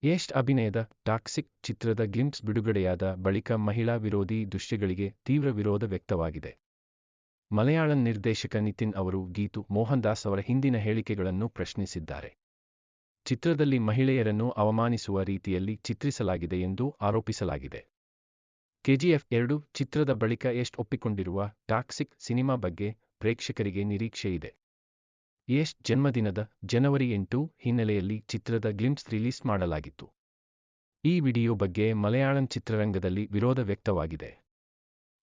ಯಶ್ ಅಭಿನಯದ ಟಾಕ್ಸಿಕ್ ಚಿತ್ರದ ಗ್ಲಿಂಪ್ಸ್ ಬಿಡುಗಡೆಯಾದ ಬಳಿಕ ಮಹಿಳಾ ವಿರೋಧಿ ದೃಶ್ಯಗಳಿಗೆ ತೀವ್ರ ವಿರೋಧ ವ್ಯಕ್ತವಾಗಿದೆ. ಮಲಯಾಳಂ ನಿರ್ದೇಶಕ ನಿತಿನ್ ಅವರು ಗೀತು ಮೋಹನ್ದಾಸ್ ಅವರ ಹಿಂದಿನ ಹೇಳಿಕೆಗಳನ್ನು ಪ್ರಶ್ನಿಸಿದ್ದಾರೆ. ಚಿತ್ರದಲ್ಲಿ ಮಹಿಳೆಯರನ್ನು ಅವಮಾನಿಸುವ ರೀತಿಯಲ್ಲಿ ಚಿತ್ರಿಸಲಾಗಿದೆ ಎಂದು ಆರೋಪಿಸಲಾಗಿದೆ. ಕೆಜಿಎಫ್ 2 ಚಿತ್ರದ ಬಳಿಕ ಯಶ್ ಒಪ್ಪಿಕೊಂಡಿರುವ ಟಾಕ್ಸಿಕ್ ಸಿನಿಮಾ ಬಗ್ಗೆ ಪ್ರೇಕ್ಷಕರಿಗೆ ನಿರೀಕ್ಷೆಯಿದೆ. ಯಶ್ ಜನ್ಮದಿನದ ಜನವರಿ 8 ಹಿನ್ನೆಲೆಯಲ್ಲಿ ಚಿತ್ರದ ಗ್ಲಿಂಪ್ಸ್ ರಿಲೀಸ್ ಮಾಡಲಾಗಿತ್ತು. ಈ ವಿಡಿಯೋ ಬಗ್ಗೆ ಮಲಯಾಳಂ ಚಿತ್ರರಂಗದಲ್ಲಿ ವಿರೋಧ ವ್ಯಕ್ತವಾಗಿದೆ.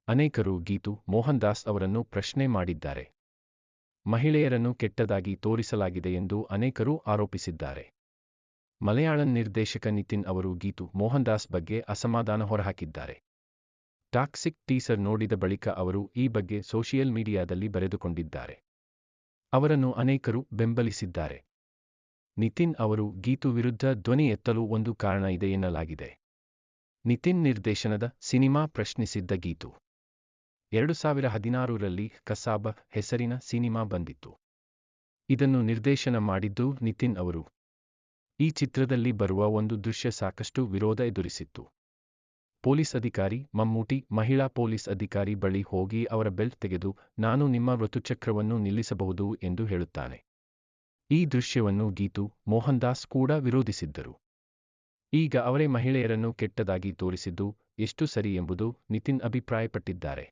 ಅನೇಕರು ಗೀತು ಮೋಹನ್ದಾಸ್ ಅವರನ್ನು ಪ್ರಶ್ನೆ ಮಾಡಿದ್ದಾರೆ. ಮಹಿಳೆಯರನ್ನು ಕೆಟ್ಟದಾಗಿ ತೋರಿಸಲಾಗಿದೆ ಎಂದು ಅನೇಕರು ಆರೋಪಿಸಿದ್ದಾರೆ. ಮಲಯಾಳಂ ನಿರ್ದೇಶಕ ನಿತಿನ್ ಅವರು ಗೀತು ಮೋಹನ್ದಾಸ್ ಬಗ್ಗೆ ಅಸಮಾಧಾನ ಹೊರಹಾಕಿದ್ದಾರೆ. ಟಾಕ್ಸಿಕ್ ಟೀಸರ್ ನೋಡಿದ ಬಳಿಕ ಅವರು ಈ ಬಗ್ಗೆ ಸೋಷಿಯಲ್ ಮೀಡಿಯಾದಲ್ಲಿ ಬರೆದುಕೊಂಡಿದ್ದಾರೆ. ಅವರನ್ನು ಅನೇಕರು ಬೆಂಬಲಿಸಿದ್ದಾರೆ. ನಿತಿನ್ ಅವರು ಗೀತು ವಿರುದ್ಧ ಧ್ವನಿ ಎತ್ತಲು ಒಂದು ಕಾರಣ ಇದೆ ಎನ್ನಲಾಗಿದೆ. ನಿತಿನ್ ನಿರ್ದೇಶನದ ಸಿನಿಮಾ ಪ್ರಶ್ನಿಸಿದ್ದ ಗೀತು 2016ರಲ್ಲಿ ಕಸಾಬ ಹೆಸರಿನ ಸಿನಿಮಾ ಬಂದಿತ್ತು. ಇದನ್ನು ನಿರ್ದೇಶನ ಮಾಡಿದ್ದು ನಿತಿನ್ ಅವರು. ಈ ಚಿತ್ರದಲ್ಲಿ ಬರುವ ಒಂದು ದೃಶ್ಯ ಸಾಕಷ್ಟು ವಿರೋಧ ಎದುರಿಸಿತ್ತು. ಪೊಲೀಸ್ ಅಧಿಕಾರಿ ಮಮ್ಮೂಟಿ ಮಹಿಳಾ ಪೊಲೀಸ್ ಅಧಿಕಾರಿ ಬಳಿ ಹೋಗಿ ಅವರ ಬೆಲ್ಟ್ ತೆಗೆದು ನಾನು ನಿಮ್ಮ ಋತುಚಕ್ರವನ್ನು ನಿಲ್ಲಿಸಬಹುದು ಎಂದು ಹೇಳುತ್ತಾನೆ. ಈ ದೃಶ್ಯವನ್ನು ಗೀತು ಮೋಹನ್ದಾಸ್ ಕೂಡ ವಿರೋಧಿಸಿದ್ದರು. ಈಗ ಅವರೇ ಮಹಿಳೆಯರನ್ನು ಕೆಟ್ಟದಾಗಿ ತೋರಿಸಿದ್ದು ಎಷ್ಟು ಸರಿ ಎಂಬುದು ನಿತಿನ್ ಅಭಿಪ್ರಾಯಪಟ್ಟಿದ್ದಾರೆ.